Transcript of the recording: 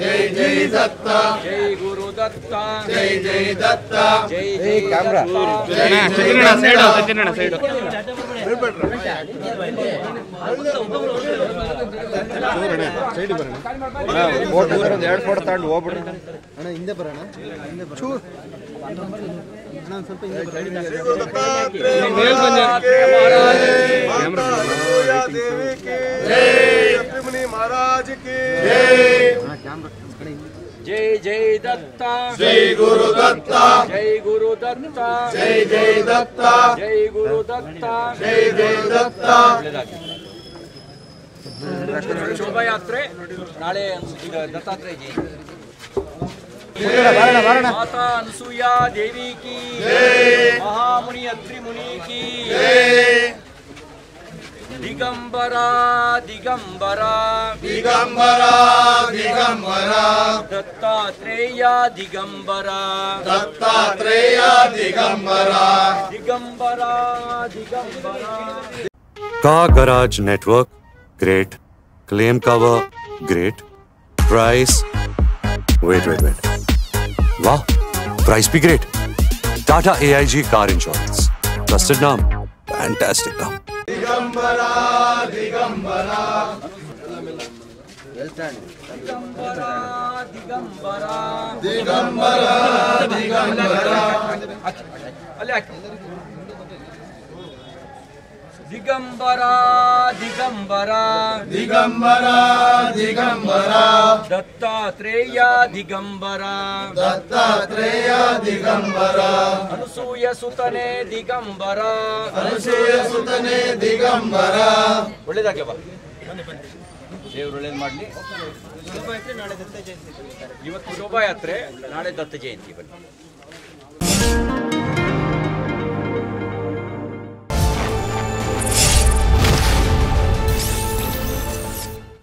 जय जय दत्ता जय गुरु दत्ता जय जय दत्ता जय जय कैमरा सैड फोटो तಗೊಂಡು ಹೋಗ್ಬಿಡ್ರಿ ಅಣ್ಣ ಹಿಂದೆ ಬರೋಣ ಹಿಂದೆ ಚೂರು ಅಣ್ಣ ಒಂದು ಸ್ವಲ್ಪ ಹಿಂದೆ महाराज की जय जय दत्ता जय गुरु दत्ता जय गुरु दत्ता जय जय दत्ता जय गुरु दत्ता जय जय दत्ता ಶೋಭಾ ಯಾತ್ರೆ ನಾಳೆ ದತ್ತಾತ್ರೇಯ ಜಯಂತಿ माता अनसुया देवी की महामुनि अत्रि मुनि की Digambara Digambara Digambara Digambara Dattatreya Digambara Dattatreya Digambara Digambara Digambara Car Garage Network, great. Claim cover, great. Price, wait. Wow, price be great. Tata AIG Car Insurance. Trusted name, fantastic name. Digambara Digambara Digambara Digambara Digambara Digambara अल्ले दिगंबरा दिगंबरा दिगंबरा दिगंबरा दत्तात्रेय दिगंबरा दत्तात्रेय दिगंबरा अनसूय सुतने दिगंबरा अनसूय सुतने दिगंबरा ಒಳ್ಳೆದಾಗೆ ಬಾ ದೇವರು ಒಳ್ಳೇದು ಮಾಡಲಿ ಇವತ್ತು ಶೋಭಾ ಯಾತ್ರೆ ನಾಳೆ ದತ್ತ ಜಯಂತಿ ಬನ್ನಿ